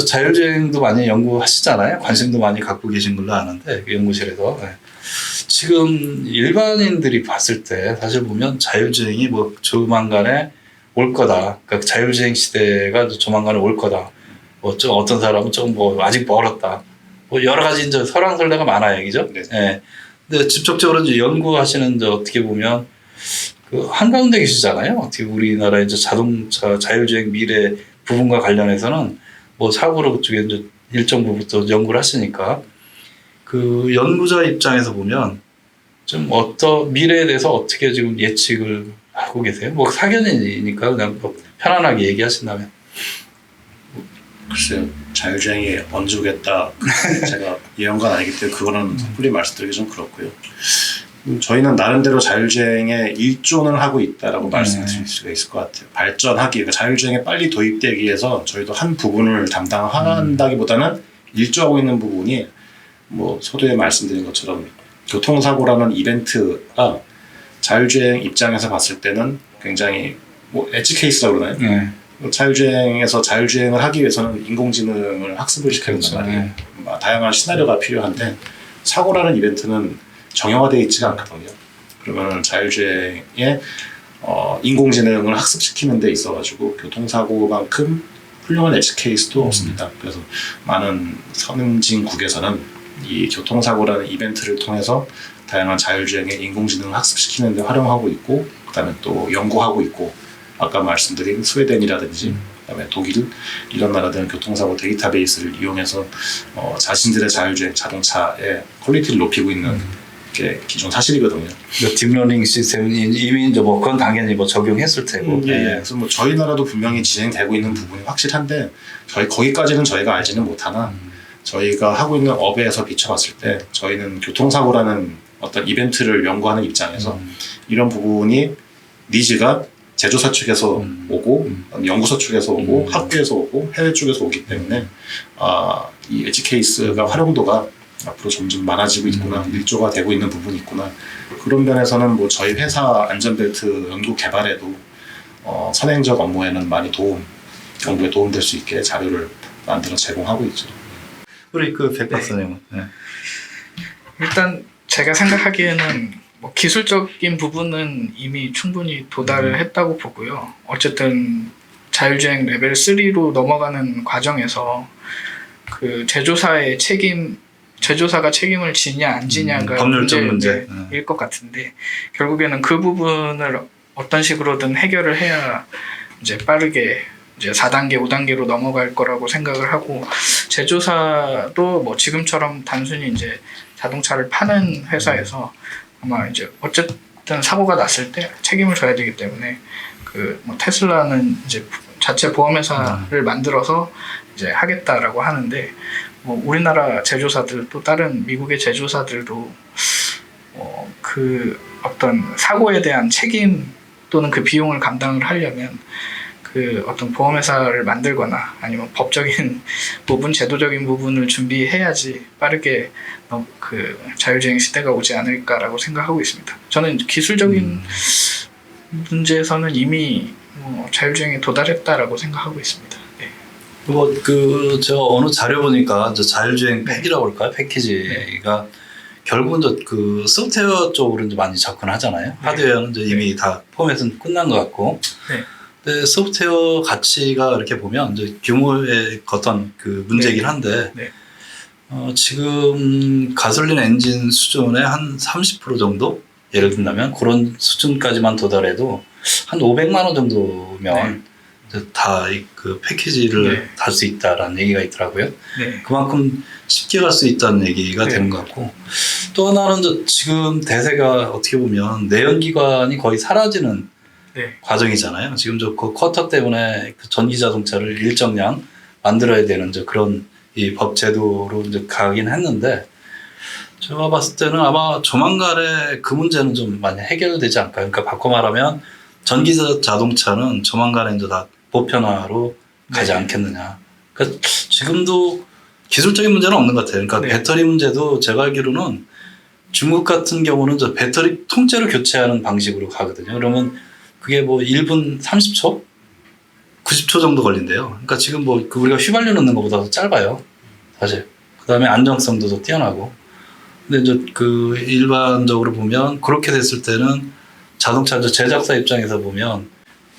자율주행도 많이 연구하시잖아요. 관심도 많이 갖고 계신 걸로 아는데 그 연구실에서 지금 일반인들이 봤을 때 사실 보면 자율주행이 뭐 조만간에 올 거다. 그러니까 자율주행 시대가 조만간에 올 거다. 뭐 좀 어떤 사람은 좀 뭐 아직 멀었다. 뭐 여러 가지 이제 설왕설래가 많아요, 그죠? 네. 예. 근데 직접적으로 이제 연구하시는 이제 어떻게 보면 그 한가운데 계시잖아요. 어떻게 우리나라 이제 자동차 자율주행 미래 부분과 관련해서는 뭐 사고로 그쪽에 이제 일정 부분부터 연구를 하시니까 그 연구자 입장에서 보면 좀 어떤 미래에 대해서 어떻게 지금 예측을 하고 계세요? 뭐 사견이니까 그냥 뭐 편안하게 얘기하신다면. 글쎄요, 자율주행이 언제 오겠다 제가 예언가는 아니기 때문에 그거는 섣불리 말씀드리기 좀 그렇고요. 저희는 나름대로 자율주행에 일조는 하고 있다라고 말씀드릴 수가 있을 것 같아요. 발전하기, 그러니까 자율주행에 빨리 도입되기 위해서 저희도 한 부분을 담당한다기보다는 일조하고 있는 부분이 뭐 서두에 말씀드린 것처럼 교통사고라는 이벤트가 자율주행 입장에서 봤을 때는 굉장히 뭐 엣지 케이스라고 그러나요? 자율주행에서 자율주행을 하기 위해서는 인공지능을 학습을 시켜야 된단 말이에요. 다양한 시나리오가 필요한데 사고라는 이벤트는 정형화되어 있지가 않거든요. 그러면 자율주행에 인공지능을 학습시키는 데 있어가지고 교통사고만큼 훌륭한 엣지 케이스도 없습니다. 그래서 많은 선진국에서는 이 교통사고라는 이벤트를 통해서 다양한 자율주행의 인공지능을 학습시키는 데 활용하고 있고, 그 다음에 또 연구하고 있고, 아까 말씀드린 스웨덴이라든지 그다음에 독일 이런 나라들은 교통사고 데이터베이스를 이용해서 자신들의 자율주행 자동차의 퀄리티를 높이고 있는 게 기존 사실이거든요. 딥러닝 시스템이 이미 이제 뭐 그건 당연히 뭐 적용했을 테고. 그래서 뭐 저희 나라도 분명히 진행되고 있는 부분이 확실한데 거기까지는 저희가 알지는 못하나 저희가 하고 있는 업에서 비춰봤을 때 저희는 교통사고라는 어떤 이벤트를 연구하는 입장에서 이런 부분이 니즈가 제조사 측에서 오고 연구소 측에서 오고 학교에서 오고 해외 쪽에서 오기 때문에 이 엣지 케이스가 활용도가 앞으로 점점 많아지고 있구나, 일조가 되고 있는 부분이 있구나. 그런 면에서는 뭐 저희 회사 안전벨트 연구 개발에도 선행적 업무에는 많이 연구에 도움될 수 있게 자료를 만들어 제공하고 있죠. 우리 그 백 박사님은. 일단 제가 생각하기에는 뭐 기술적인 부분은 이미 충분히 도달을 했다고 보고요. 어쨌든 자율주행 레벨 3로 넘어가는 과정에서 그 제조사가 책임을 지냐 안 지냐가 법률적 문제일 것 같은데 결국에는 그 부분을 어떤 식으로든 해결을 해야 이제 빠르게 이제 4단계, 5단계로 넘어갈 거라고 생각을 하고 제조사도 뭐 지금처럼 단순히 이제 자동차를 파는 회사에서 아마 이제 어쨌든 사고가 났을 때 책임을 져야 되기 때문에 그 뭐 테슬라는 이제 자체 보험회사를 만들어서 이제 하겠다라고 하는데 뭐 우리나라 제조사들 또 다른 미국의 제조사들도 그 어떤 사고에 대한 책임 또는 그 비용을 감당을 하려면 그 어떤 보험회사를 만들거나 아니면 법적인 부분, 제도적인 부분을 준비해야지 빠르게 그 자율주행 시대가 오지 않을까라고 생각하고 있습니다. 저는 기술적인 문제에서는 이미 자율주행에 도달했다라고 생각하고 있습니다. 네. 뭐 그 저 어느 자료 보니까 저 자율주행 팩이라고 할까요? 패키지가 결국은 저 그 소프트웨어 쪽으로 이제 많이 접근하잖아요. 하드웨어는 이제 이미 다 포맷은 끝난 것 같고. 근데 소프트웨어 가치가 이렇게 보면 이제 규모의 어떤 그 문제이긴 한데 지금 가솔린 엔진 수준의 한 30% 정도 예를 든다면 그런 수준까지만 도달해도 한 500만 원 정도면 다 그 패키지를 달 수 있다라는 얘기가 있더라고요. 그만큼 쉽게 갈 수 있다는 얘기가 되는 것 같고 또 하나는 지금 대세가 어떻게 보면 내연기관이 거의 사라지는 과정이잖아요. 지금 저 그 쿼터 때문에 그 전기 자동차를 일정량 만들어야 되는 그런 이 법 제도로 이제 가긴 했는데 제가 봤을 때는 아마 조만간에 그 문제는 좀 많이 해결되지 않을까요? 그러니까 바꿔 말하면 전기 자동차는 조만간에 이제 다 보편화로 가지 않겠느냐. 그러니까 지금도 기술적인 문제는 없는 것 같아요. 그러니까 배터리 문제도 제가 알기로는 중국 같은 경우는 저 배터리 통째로 교체하는 방식으로 가거든요. 그러면 그게 뭐 1분 30초? 90초 정도 걸린대요. 그러니까 지금 뭐 우리가 휘발유 넣는 것보다 더 짧아요. 사실. 그다음에 안정성도 더 뛰어나고. 근데 이제 그 일반적으로 보면 그렇게 됐을 때는 자동차 제작사 입장에서 보면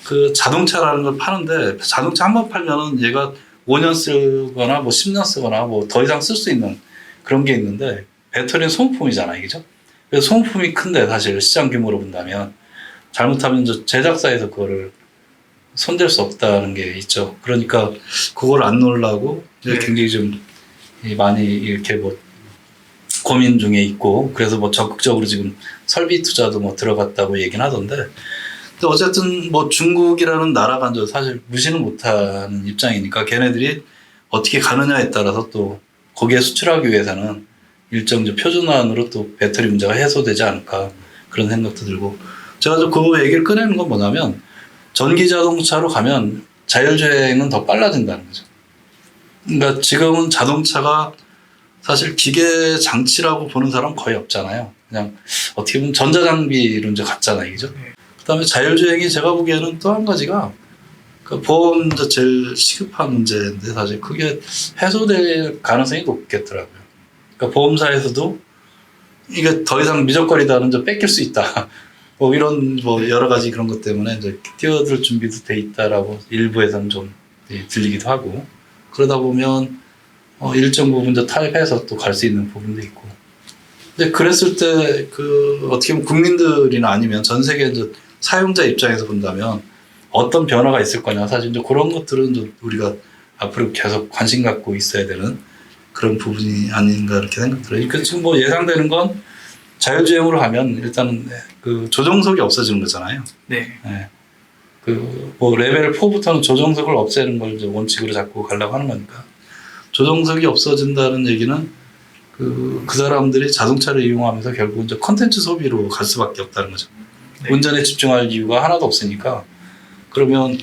그 자동차라는 걸 파는데 자동차 한 번 팔면은 얘가 5년 쓰거나 뭐 10년 쓰거나 뭐 더 이상 쓸 수 있는 그런 게 있는데 배터리는 소모품이잖아요. 그죠? 그래서 소모품이 큰데 사실 시장 규모로 본다면 잘못하면 이제 제작사에서 그거를 손댈 수 없다는 게 있죠. 그러니까 그걸 안 놓으려고 네. 굉장히 좀 많이 이렇게 뭐 고민 중에 있고 그래서 뭐 적극적으로 지금 설비 투자도 뭐 들어갔다고 얘기는 하던데 근데 어쨌든 뭐 중국이라는 나라가 이제 사실 무시는 못하는 입장이니까 걔네들이 어떻게 가느냐에 따라서 또 거기에 수출하기 위해서는 일정 표준화안으로 또 배터리 문제가 해소되지 않을까 그런 생각도 들고 제가 그 얘기를 꺼내는 건 뭐냐면 전기 자동차로 가면 자율주행은 더 빨라진다는 거죠. 그러니까 지금은 자동차가 사실 기계 장치라고 보는 사람 거의 없잖아요. 그냥 어떻게 보면 전자장비로 이제 갔잖아요. 그죠? 그다음에 자율주행이 제가 보기에는 또 한 가지가 그 보험 제일 시급한 문제인데 사실 그게 해소될 가능성이 높겠더라고요. 그러니까 보험사에서도 이게 더 이상 미적거리다는 이제 뺏길 수 있다. 뭐 이런 뭐 여러 가지 그런 것 때문에 이제 뛰어들 준비도 돼 있다라고 일부에서는 좀 들리기도 하고 그러다 보면 일정 부분 이제 타협해서 또 갈 수 있는 부분도 있고. 근데 그랬을 때 그 어떻게 보면 국민들이나 아니면 전 세계 이제 사용자 입장에서 본다면 어떤 변화가 있을 거냐 사실 이제 그런 것들은 좀 우리가 앞으로 계속 관심 갖고 있어야 되는 그런 부분이 아닌가 이렇게 생각 들어요. 그 지금 뭐 예상되는 건 자율주행으로 하면 일단은 그 조종석이 없어지는 거잖아요. 네. 그 뭐 레벨 4부터는 조종석을 없애는 걸 이제 원칙으로 잡고 가려고 하는 거니까 조종석이 없어진다는 얘기는 그 사람들이 자동차를 이용하면서 결국 이제 컨텐츠 소비로 갈 수밖에 없다는 거죠. 네. 운전에 집중할 이유가 하나도 없으니까 그러면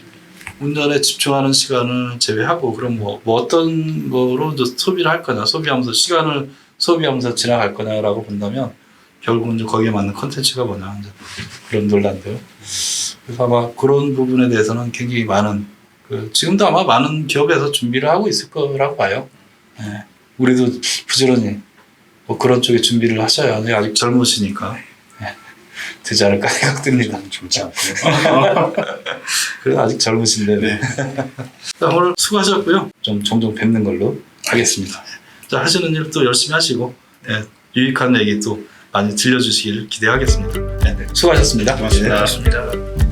운전에 집중하는 시간을 제외하고 그럼 뭐 어떤 거로 이제 소비를 할 거냐 소비하면서 시간을 소비하면서 지나갈 거냐라고 본다면 결국은 이제 거기에 맞는 컨텐츠가 뭐냐 이제 그런 논란들. 그래서 아마 그런 부분에 대해서는 굉장히 많은 지금도 아마 많은 기업에서 준비를 하고 있을 거라고 봐요. 네. 우리도 부지런히 뭐 그런 쪽에 준비를 하셔야 아직 젊으시니까 되지 않을까 생각됩니다. 좋지 않고요. 그래도 아직 젊으신데. 네. 자, 오늘 수고하셨고요. 좀 종종 뵙는 걸로 하겠습니다. 자, 하시는 일 또 열심히 하시고 유익한 얘기 또 많이 들려주시길 기대하겠습니다. 네, 수고하셨습니다. 고맙습니다. 고맙습니다.